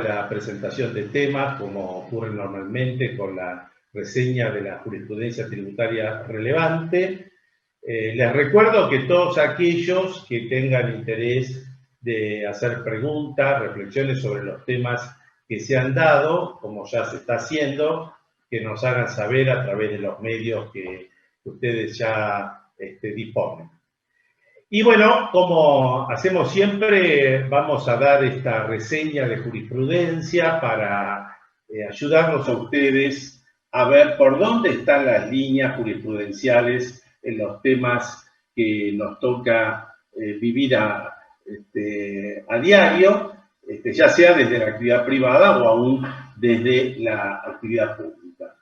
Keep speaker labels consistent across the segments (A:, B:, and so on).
A: de la presentación de temas, como ocurre normalmente con la reseña de la jurisprudencia tributaria relevante. Les recuerdo que todos aquellos que tengan interés de hacer preguntas, reflexiones sobre los temas que se han dado, como ya se está haciendo, que nos hagan saber a través de los medios que ustedes ya disponen. Y bueno, como hacemos siempre, vamos a dar esta reseña de jurisprudencia para ayudarnos a ustedes a ver por dónde están las líneas jurisprudenciales en los temas que nos toca vivir a diario, ya sea desde la actividad privada o aún desde la actividad pública.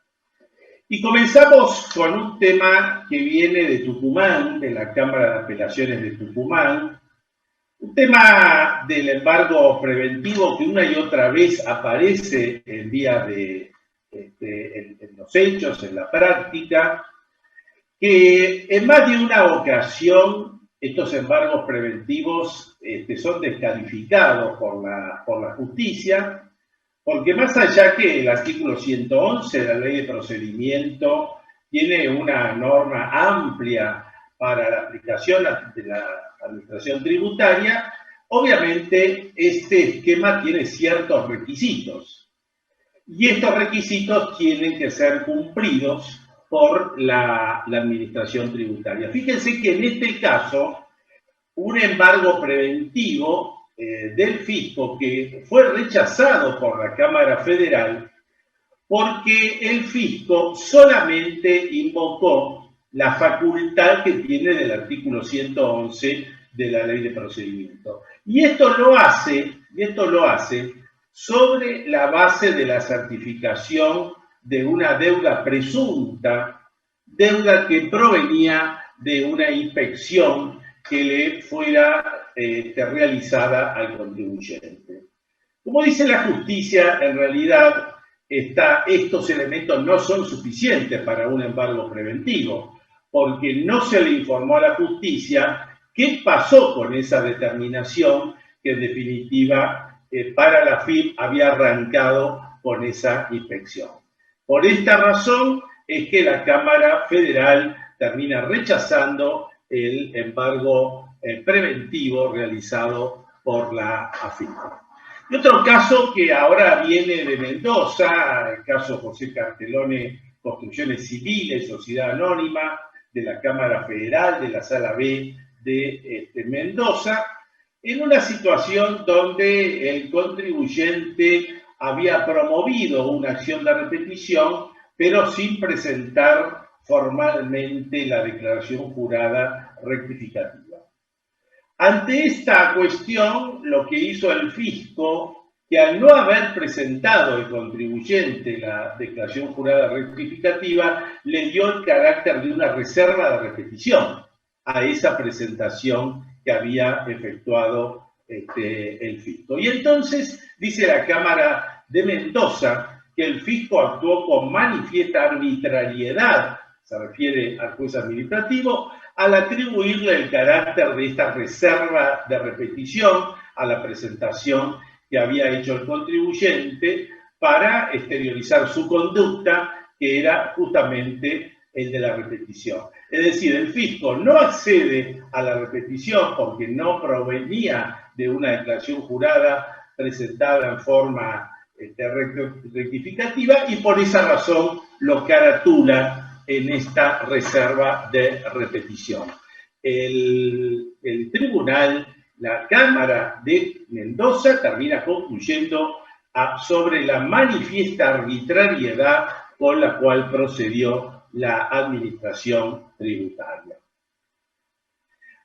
A: Y comenzamos con un tema que viene de Tucumán, de la Cámara de Apelaciones de Tucumán, un tema del embargo preventivo que una y otra vez aparece en día de en los hechos, en la práctica, que en más de una ocasión estos embargos preventivos son descalificados por la justicia, porque más allá que el artículo 111 de la Ley de Procedimiento tiene una norma amplia para la aplicación de la administración tributaria, obviamente este esquema tiene ciertos requisitos. Y estos requisitos tienen que ser cumplidos por la administración tributaria. Fíjense que en este caso, un embargo preventivo del fisco que fue rechazado por la Cámara Federal porque el fisco solamente invocó la facultad que tiene del artículo 111 de la Ley de Procedimiento. Y esto lo hace sobre la base de la certificación de una deuda presunta, deuda que provenía de una inspección que le fuera realizada al contribuyente. Como dice la justicia, en realidad estos elementos no son suficientes para un embargo preventivo, porque no se le informó a la justicia qué pasó con esa determinación que en definitiva para la FIP había arrancado con esa inspección. Por esta razón es que la Cámara Federal termina rechazando el embargo preventivo realizado por la AFIP. Y otro caso que ahora viene de Mendoza, el caso José Cartelone Construcciones Civiles, Sociedad Anónima, de la Cámara Federal, de la Sala B de Mendoza, en una situación donde el contribuyente había promovido una acción de repetición, pero sin presentar formalmente la declaración jurada rectificativa. Ante esta cuestión, lo que hizo el fisco, que al no haber presentado el contribuyente la declaración jurada rectificativa, le dio el carácter de una reserva de repetición a esa presentación que había efectuado el fisco. Y entonces dice la Cámara de Mendoza que el fisco actuó con manifiesta arbitrariedad, se refiere al juez administrativo, al atribuirle el carácter de esta reserva de repetición a la presentación que había hecho el contribuyente para exteriorizar su conducta, que era justamente el de la repetición. Es decir, el fisco no accede a la repetición porque no provenía de una declaración jurada presentada en forma rectificativa y por esa razón lo caratula en esta reserva de repetición. El tribunal, la Cámara de Mendoza, termina concluyendo sobre la manifiesta arbitrariedad con la cual procedió la administración tributaria.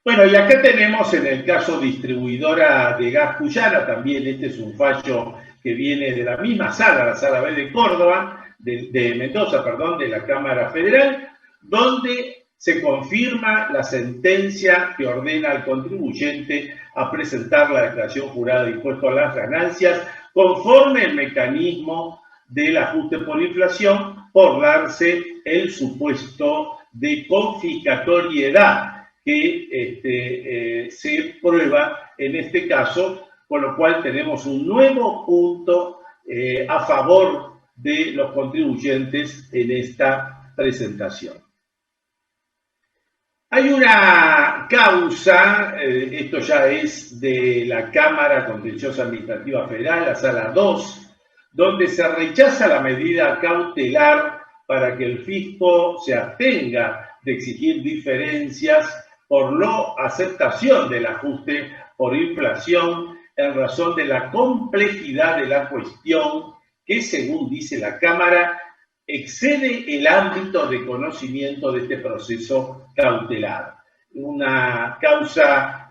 A: Bueno, y acá tenemos en el caso distribuidora de gas Cuyana, también este es un fallo que viene de la misma sala, la Sala B de Córdoba, de Mendoza, perdón, de la Cámara Federal, donde se confirma la sentencia que ordena al contribuyente a presentar la declaración jurada de impuesto a las ganancias conforme el mecanismo del ajuste por inflación, por darse el supuesto de confiscatoriedad que se prueba en este caso con lo cual tenemos un nuevo punto a favor de los contribuyentes en esta presentación. Hay una causa, esto ya es de la Cámara Contenciosa Administrativa Federal, la Sala 2, donde se rechaza la medida cautelar para que el fisco se abstenga de exigir diferencias por no aceptación del ajuste por inflación en razón de la complejidad de la cuestión que, según dice la Cámara, excede el ámbito de conocimiento de este proceso cautelar. Una causa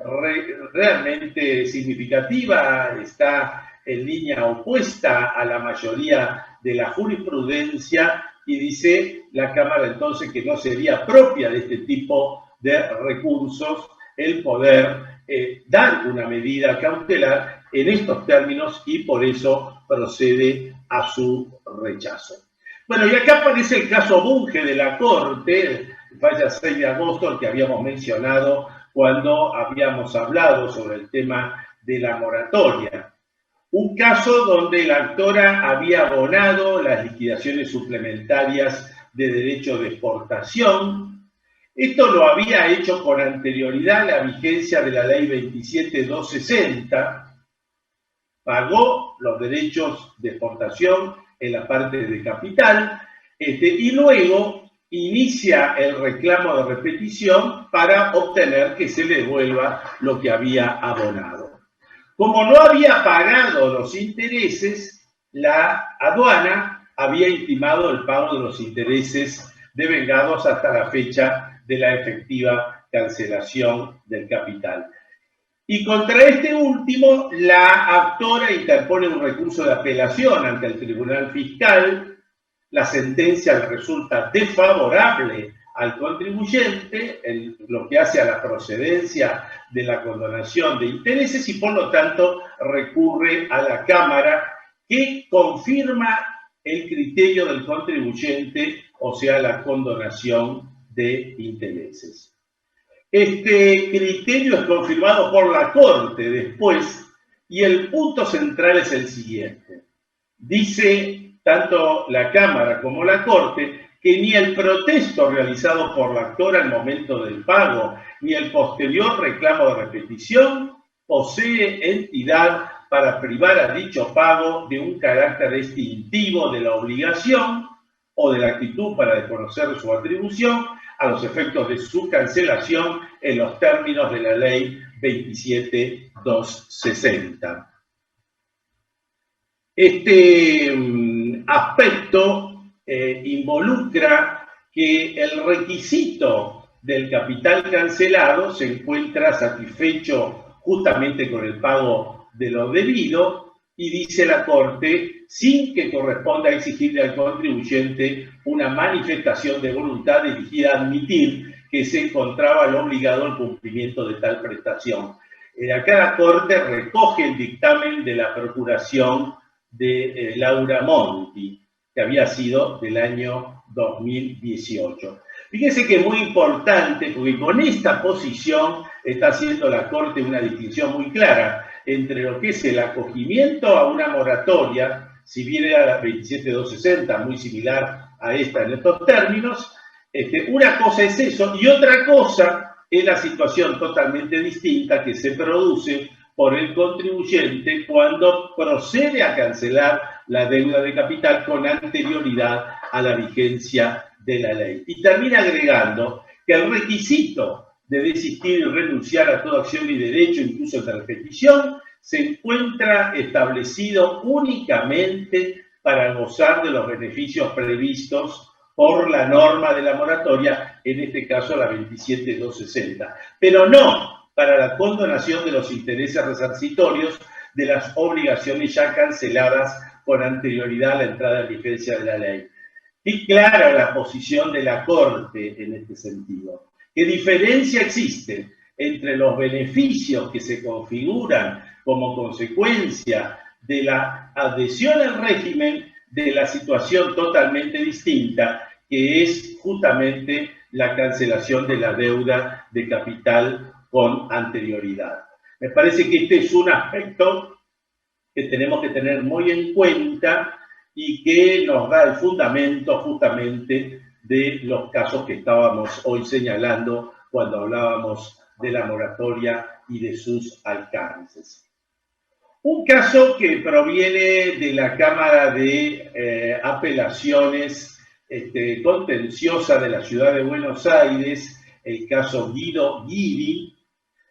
A: realmente significativa, está en línea opuesta a la mayoría de la jurisprudencia y dice la Cámara entonces que no sería propia de este tipo de recursos el poder dar una medida cautelar en estos términos y por eso procede a su rechazo. Bueno, y acá aparece el caso Bunge de la Corte, falla 6 de agosto, el que habíamos mencionado cuando habíamos hablado sobre el tema de la moratoria. Un caso donde la actora había abonado las liquidaciones suplementarias de derecho de exportación. Esto lo había hecho con anterioridad a la vigencia de la ley 27.260, pagó los derechos de exportación en la parte de capital, y luego inicia el reclamo de repetición para obtener que se le devuelva lo que había abonado. Como no había pagado los intereses, la aduana había intimado el pago de los intereses devengados hasta la fecha de la efectiva cancelación del capital. Y contra este último, la actora interpone un recurso de apelación ante el Tribunal Fiscal. La sentencia le resulta desfavorable al contribuyente, en lo que hace a la procedencia de la condonación de intereses y por lo tanto recurre a la Cámara que confirma el criterio del contribuyente, o sea, la condonación de intereses. Este criterio es confirmado por la Corte después y el punto central es el siguiente. Dice tanto la Cámara como la Corte que ni el protesto realizado por la actora al momento del pago ni el posterior reclamo de repetición posee entidad para privar a dicho pago de un carácter extintivo de la obligación o de la actitud para desconocer su atribución a los efectos de su cancelación en los términos de la ley 27.260. Este aspecto involucra que el requisito del capital cancelado se encuentra satisfecho justamente con el pago de lo debido y dice la Corte, sin que corresponda exigirle al contribuyente una manifestación de voluntad dirigida a admitir que se encontraba el obligado al cumplimiento de tal prestación. Acá la Corte recoge el dictamen de la Procuración de Laura Monti, que había sido del año 2018. Fíjense que es muy importante porque con esta posición está haciendo la Corte una distinción muy clara entre lo que es el acogimiento a una moratoria, si bien era la 27.260, muy similar a esta en estos términos, una cosa es eso y otra cosa es la situación totalmente distinta que se produce por el contribuyente cuando procede a cancelar la deuda de capital con anterioridad a la vigencia de la ley. Y termina agregando que el requisito de desistir y renunciar a toda acción y derecho, incluso de repetición, se encuentra establecido únicamente para gozar de los beneficios previstos por la norma de la moratoria, en este caso la 27.260, pero no para la condonación de los intereses resarcitorios de las obligaciones ya canceladas con anterioridad a la entrada en vigencia de la ley. Y clara la posición de la Corte en este sentido. ¿Qué diferencia existe entre los beneficios que se configuran como consecuencia de la adhesión al régimen de la situación totalmente distinta, que es justamente la cancelación de la deuda de capital con anterioridad? Me parece que este es un aspecto que tenemos que tener muy en cuenta y que nos da el fundamento justamente de los casos que estábamos hoy señalando cuando hablábamos de la moratoria y de sus alcances. Un caso que proviene de la Cámara de Apelaciones contenciosa de la Ciudad de Buenos Aires, el caso Guido Guidi,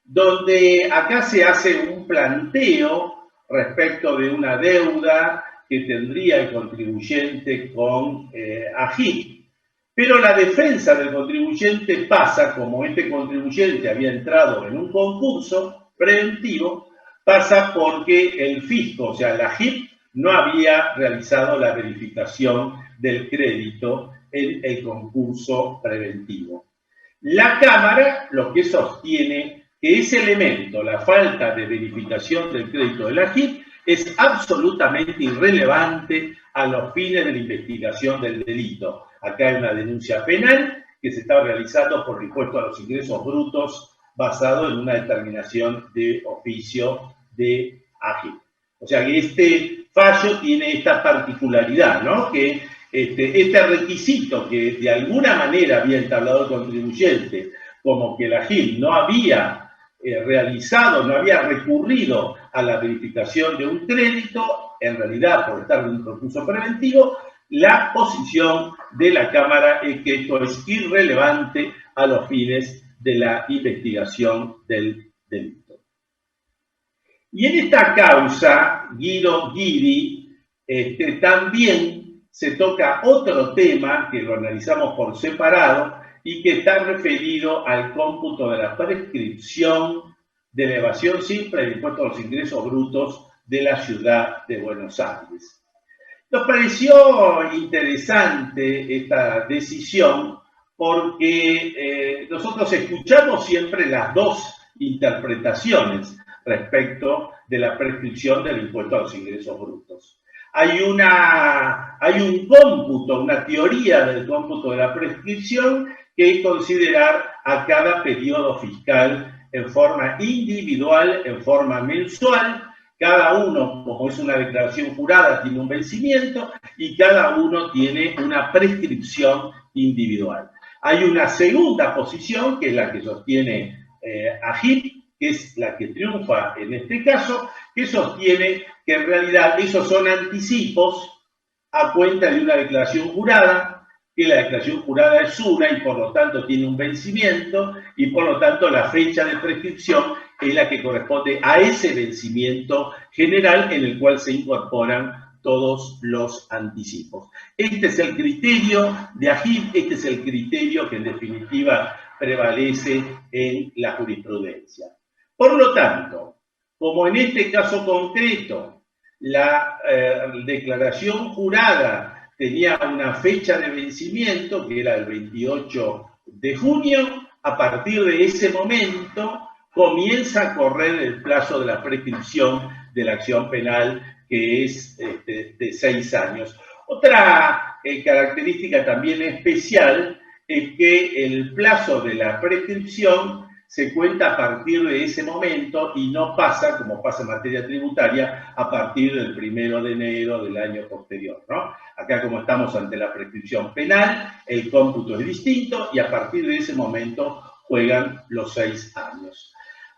A: donde acá se hace un planteo respecto de una deuda que tendría el contribuyente con AGIP. Pero la defensa del contribuyente pasa, como este contribuyente había entrado en un concurso preventivo, pasa porque el fisco, o sea, la AGIP, no había realizado la verificación del crédito en el concurso preventivo. La Cámara lo que sostiene que ese elemento, la falta de verificación del crédito de la AGIP, es absolutamente irrelevante a los fines de la investigación del delito. Acá hay una denuncia penal que se está realizando por impuesto a los ingresos brutos basado en una determinación de oficio de AGIP. O sea que este fallo tiene esta particularidad, ¿no? Que este requisito que de alguna manera había entablado el contribuyente, como que la AGIP no había realizado, no había recurrido a la verificación de un crédito, en realidad por estar en un concurso preventivo, la posición de la Cámara es que esto es irrelevante a los fines de la investigación del delito. Y en esta causa, Guido Guidi, también se toca otro tema que lo analizamos por separado y que está referido al cómputo de la prescripción de la evasión simple del impuesto a los ingresos brutos de la Ciudad de Buenos Aires. Nos pareció interesante esta decisión porque nosotros escuchamos siempre las dos interpretaciones respecto de la prescripción del impuesto a los ingresos brutos. Hay un cómputo, una teoría del cómputo de la prescripción que es considerar a cada periodo fiscal en forma individual, en forma mensual. Cada uno, como es una declaración jurada, tiene un vencimiento y cada uno tiene una prescripción individual. Hay una segunda posición, que es la que sostiene AGIP, que es la que triunfa en este caso, que sostiene que en realidad esos son anticipos a cuenta de una declaración jurada, que la declaración jurada es una y por lo tanto tiene un vencimiento y por lo tanto la fecha de prescripción es la que corresponde a ese vencimiento general en el cual se incorporan todos los anticipos. Este es el criterio de AGIP, este es el criterio que en definitiva prevalece en la jurisprudencia. Por lo tanto, como en este caso concreto, la declaración jurada tenía una fecha de vencimiento, que era el 28 de junio, a partir de ese momento comienza a correr el plazo de la prescripción de la acción penal, que es de 6 años. Otra característica también especial es que el plazo de la prescripción se cuenta a partir de ese momento y no pasa, como pasa en materia tributaria, a partir del 1 de enero del año posterior, ¿no? Acá, como estamos ante la prescripción penal, el cómputo es distinto y a partir de ese momento juegan los 6 años.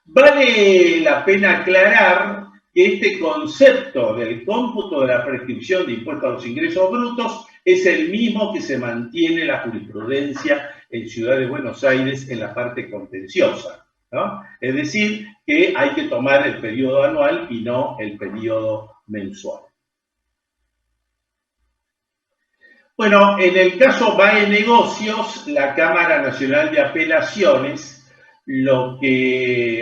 A: Vale la pena aclarar que este concepto del cómputo de la prescripción de impuestos a los ingresos brutos es el mismo que se mantiene en la jurisprudencia en Ciudad de Buenos Aires en la parte contenciosa, ¿no? Es decir, que hay que tomar el periodo anual y no el periodo mensual. Bueno, en el caso BAE Negocios, la Cámara Nacional de Apelaciones,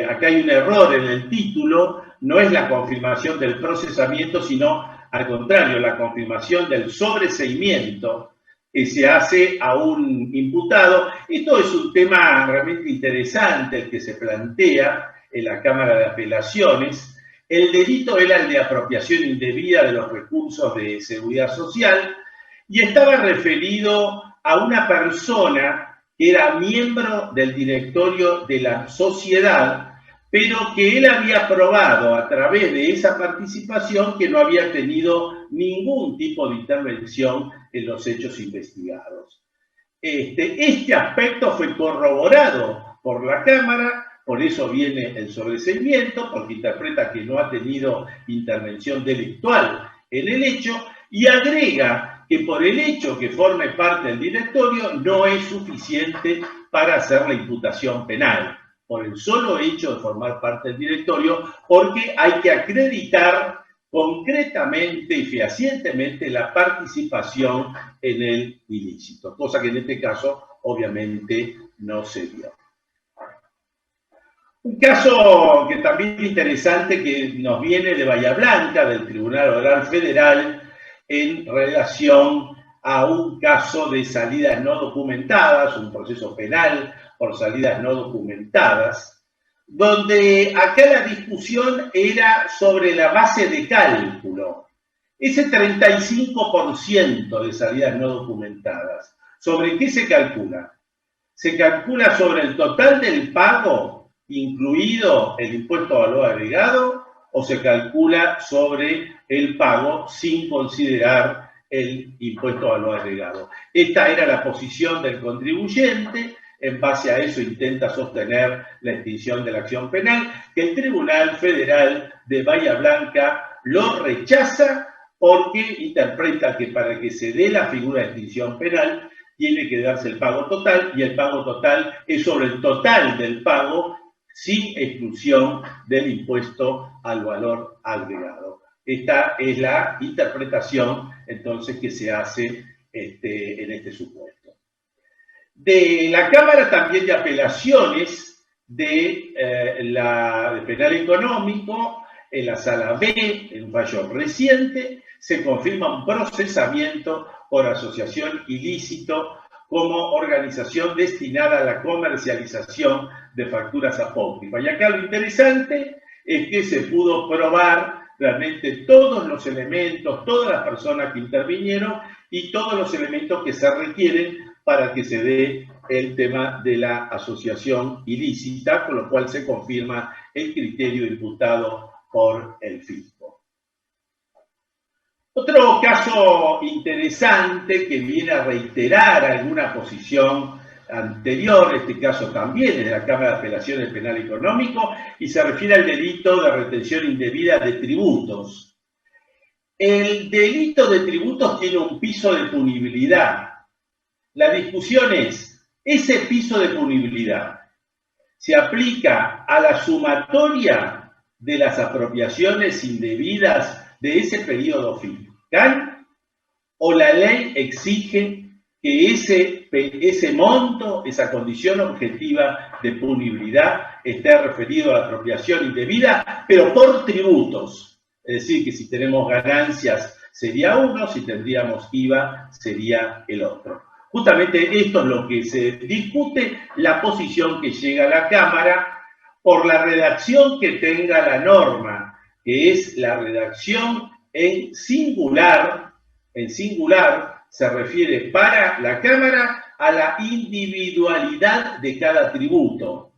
A: acá hay un error en el título, no es la confirmación del procesamiento, sino al contrario, la confirmación del sobreseimiento que se hace a un imputado. Esto es un tema realmente interesante, el que se plantea en la Cámara de Apelaciones. El delito era el de apropiación indebida de los recursos de seguridad social y estaba referido a una persona que era miembro del directorio de la sociedad, pero que él había probado a través de esa participación que no había tenido ningún tipo de intervención en los hechos investigados. Este aspecto fue corroborado por la Cámara, por eso viene el sobreseimiento, porque interpreta que no ha tenido intervención delictual en el hecho, y agrega que por el hecho que forme parte del directorio no es suficiente para hacer la imputación penal, por el solo hecho de formar parte del directorio, porque hay que acreditar concretamente y fehacientemente la participación en el ilícito, cosa que en este caso obviamente no se dio. Un caso que también es interesante que nos viene de Bahía Blanca, del Tribunal Oral Federal, en relación a un caso de salidas no documentadas, un proceso penal por salidas no documentadas, donde acá la discusión era sobre la base de cálculo. Ese 35% de salidas no documentadas, ¿sobre qué se calcula? Se calcula sobre el total del pago, incluido el impuesto a valor agregado, o se calcula sobre el pago sin considerar el impuesto a valor agregado. Esta era la posición del contribuyente. En base a eso intenta sostener la extinción de la acción penal, que el Tribunal Federal de Bahía Blanca lo rechaza porque interpreta que para que se dé la figura de extinción penal tiene que darse el pago total, y el pago total es sobre el total del pago sin exclusión del impuesto al valor agregado. Esta es la interpretación entonces que se hace en este supuesto. De la Cámara también de Apelaciones de Penal Económico, en la Sala B, en un fallo reciente, se confirma un procesamiento por asociación ilícito como organización destinada a la comercialización de facturas apócrifas. Y acá lo interesante es que se pudo probar realmente todos los elementos, todas las personas que intervinieron y todos los elementos que se requieren para que se dé el tema de la asociación ilícita, con lo cual se confirma el criterio imputado por el fisco. Otro caso interesante que viene a reiterar alguna posición anterior, este caso también es de la Cámara de Apelaciones del Penal Económico, y se refiere al delito de retención indebida de tributos. El delito de tributos tiene un piso de punibilidad. La discusión es, ¿ese piso de punibilidad se aplica a la sumatoria de las apropiaciones indebidas de ese periodo fiscal, o la ley exige que ese monto, esa condición objetiva de punibilidad esté referido a la apropiación indebida, pero por tributos? Es decir, que si tenemos ganancias sería uno, si tendríamos IVA sería el otro. Justamente esto es lo que se discute, la posición que llega a la Cámara por la redacción que tenga la norma, que es la redacción en singular se refiere para la Cámara a la individualidad de cada tributo.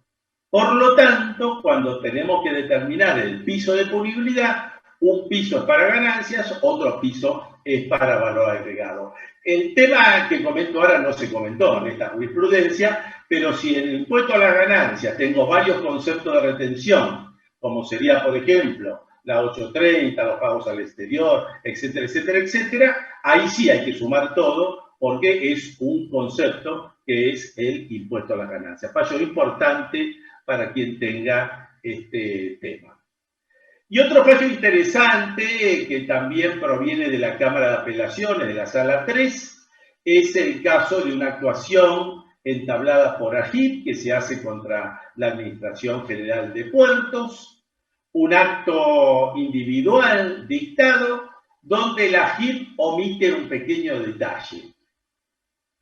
A: Por lo tanto, cuando tenemos que determinar el piso de punibilidad, un piso es para ganancias, otro piso es para valor agregado. El tema que comento ahora no se comentó en esta jurisprudencia, pero si en el impuesto a las ganancias tengo varios conceptos de retención, como sería, por ejemplo, la 830, los pagos al exterior, etcétera, etcétera, etcétera, ahí sí hay que sumar todo, porque es un concepto que es el impuesto a las ganancias. Fallo importante para quien tenga este tema. Y otro fallo interesante que también proviene de la Cámara de Apelaciones, de la Sala 3, es el caso de una actuación entablada por AGIP que se hace contra la Administración General de Puertos, un acto individual dictado donde la AGIP omite un pequeño detalle.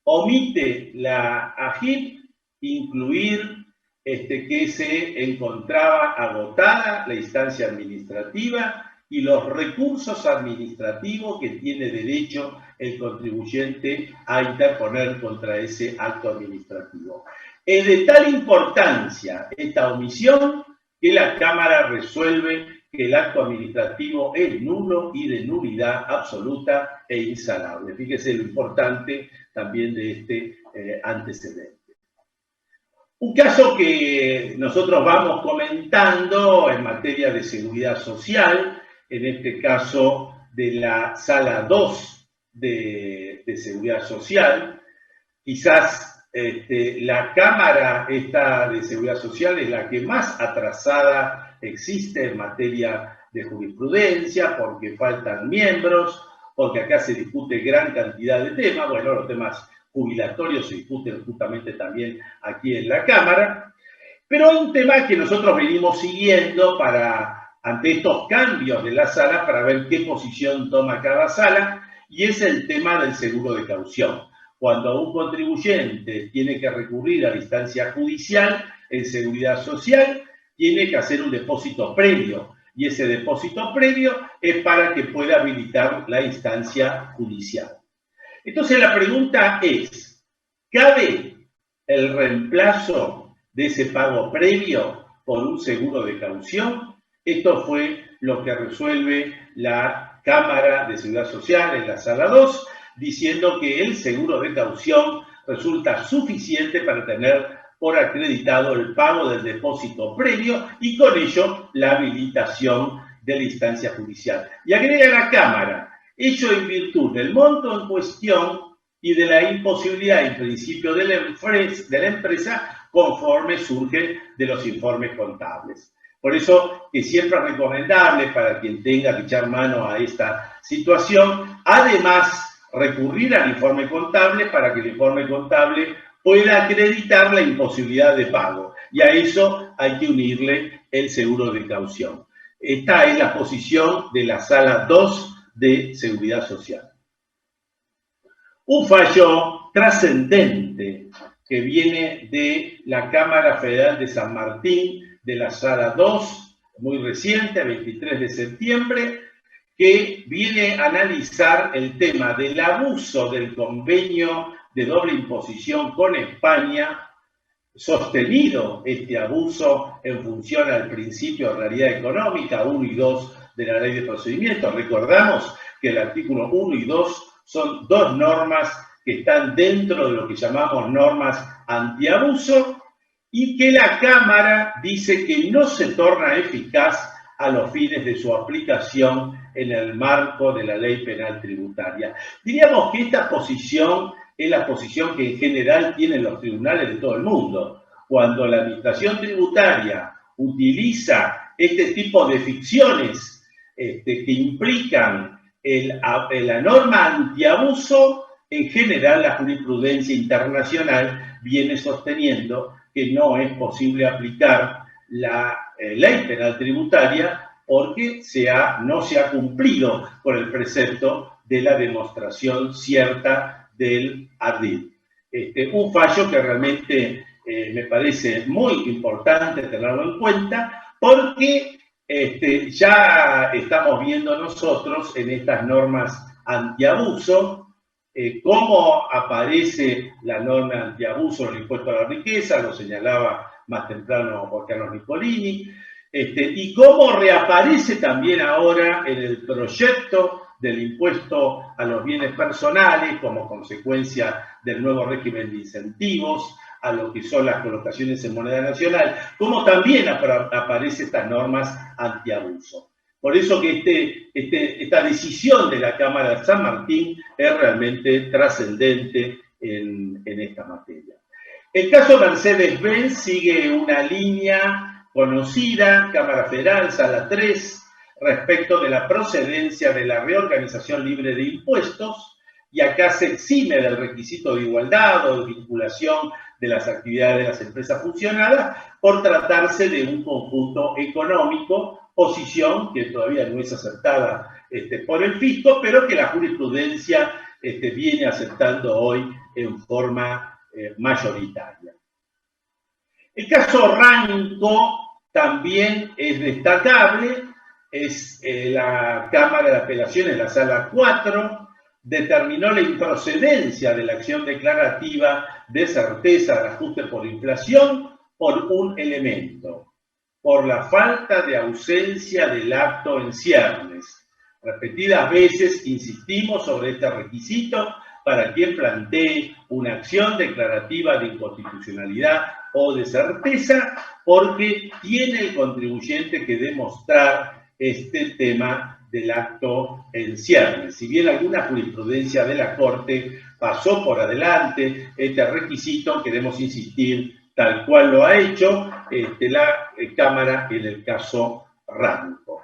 A: Omite la AGIP incluir que se encontraba agotada la instancia administrativa y los recursos administrativos que tiene derecho el contribuyente a interponer contra ese acto administrativo. Es de tal importancia esta omisión que la Cámara resuelve que el acto administrativo es nulo y de nulidad absoluta e insanable. Fíjese lo importante también de este antecedente. Un caso que nosotros vamos comentando en materia de seguridad social, en este caso de la Sala 2 de Seguridad Social. Quizás la Cámara esta de Seguridad Social es la que más atrasada existe en materia de jurisprudencia, porque faltan miembros, porque acá se discute gran cantidad de temas. Bueno, los temas jubilatorios se discuten justamente también aquí en la Cámara, pero hay un tema que nosotros venimos siguiendo ante estos cambios de la sala para ver qué posición toma cada sala, y es el tema del seguro de caución. Cuando un contribuyente tiene que recurrir a la instancia judicial en seguridad social, tiene que hacer un depósito previo, y ese depósito previo es para que pueda habilitar la instancia judicial. Entonces la pregunta es, ¿cabe el reemplazo de ese pago previo por un seguro de caución? Esto fue lo que resuelve la Cámara de Seguridad Social en la Sala 2, diciendo que el seguro de caución resulta suficiente para tener por acreditado el pago del depósito previo y con ello la habilitación de la instancia judicial. Y agrega la Cámara, hecho en virtud del monto en cuestión y de la imposibilidad en principio de la empresa conforme surge de los informes contables. Por eso que siempre es recomendable para quien tenga que echar mano a esta situación, además recurrir al informe contable para que el informe contable pueda acreditar la imposibilidad de pago. Y a eso hay que unirle el seguro de caución. Esta es la posición de la Sala 2 de Seguridad Social. Un fallo trascendente que viene de la Cámara Federal de San Martín, de la Sala 2, muy reciente, 23 de septiembre, que viene a analizar el tema del abuso del convenio de doble imposición con España, sostenido este abuso en función al principio de realidad económica 1 y 2 de la Ley de Procedimientos. Recordamos que el artículo 1 y 2 son dos normas que están dentro de lo que llamamos normas antiabuso y que la Cámara dice que no se torna eficaz a los fines de su aplicación en el marco de la Ley Penal Tributaria. Diríamos que esta posición es la posición que en general tienen los tribunales de todo el mundo. Cuando la administración tributaria utiliza este tipo de ficciones que implican la norma antiabuso, en general la jurisprudencia internacional viene sosteniendo que no es posible aplicar la Ley Penal Tributaria porque no se ha cumplido con el precepto de la demostración cierta del ardid. Un fallo que realmente me parece muy importante tenerlo en cuenta porque ya estamos viendo nosotros en estas normas antiabuso cómo aparece la norma antiabuso en el impuesto a la riqueza, lo señalaba más temprano Juan Carlos Nicolini, y cómo reaparece también ahora en el proyecto del impuesto a los bienes personales como consecuencia del nuevo régimen de incentivos a lo que son las colocaciones en moneda nacional, como también aparecen estas normas antiabuso. Por eso que esta decisión de la Cámara de San Martín es realmente trascendente en esta materia. El caso Mercedes-Benz sigue una línea conocida, Cámara Federal, Sala 3, respecto de la procedencia de la reorganización libre de impuestos, y acá se exime del requisito de igualdad o de vinculación de las actividades de las empresas fusionadas por tratarse de un conjunto económico, posición que todavía no es aceptada por el fisco, pero que la jurisprudencia viene aceptando hoy en forma mayoritaria. El caso Ranco también es destacable, es la Cámara de Apelaciones, la Sala 4, determinó la improcedencia de la acción declarativa de certeza de ajuste por inflación por un elemento. por la falta de ausencia del acto en ciernes. Repetidas veces insistimos sobre este requisito para quien plantee una acción declarativa de inconstitucionalidad o de certeza, porque tiene el contribuyente que demostrar este tema del acto en ciernes. Si bien alguna jurisprudencia de la Corte pasó por adelante este requisito, queremos insistir tal cual lo ha hecho la Cámara en el caso Ranco.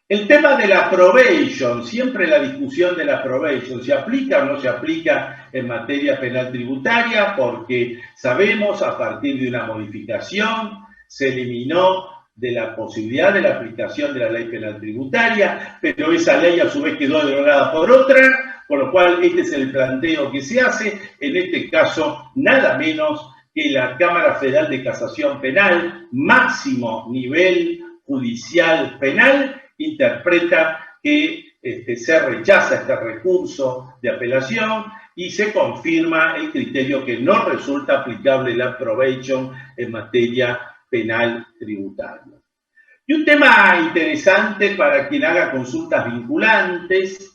A: El tema de la probation, siempre la discusión de la probation, ¿se aplica o no se aplica en materia penal tributaria? Porque sabemos, a partir de una modificación, se eliminó de la posibilidad de la aplicación de la ley penal tributaria, pero esa ley a su vez quedó derogada por otra, con lo cual este es el planteo que se hace, en este caso nada menos que la Cámara Federal de Casación Penal, máximo nivel judicial penal, interpreta que se rechaza este recurso de apelación y se confirma el criterio que no resulta aplicable la probation en materia penal tributaria. Y un tema interesante para quien haga consultas vinculantes,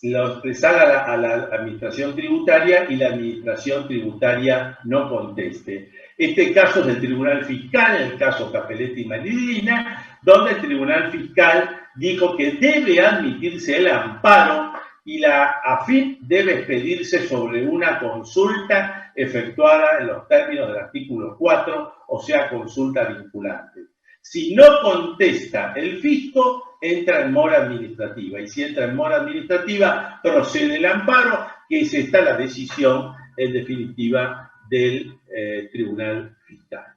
A: lo expresar a la administración tributaria y la administración tributaria no conteste. Este caso es del Tribunal Fiscal, el caso Capelletti y Maridina, donde el Tribunal Fiscal dijo que debe admitirse el amparo y la AFIP debe expedirse sobre una consulta efectuada en los términos del artículo 4, o sea, consulta vinculante. Si no contesta el fisco, entra en mora administrativa. Y si entra en mora administrativa, procede el amparo, que es esta la decisión, en definitiva, del Tribunal Fiscal.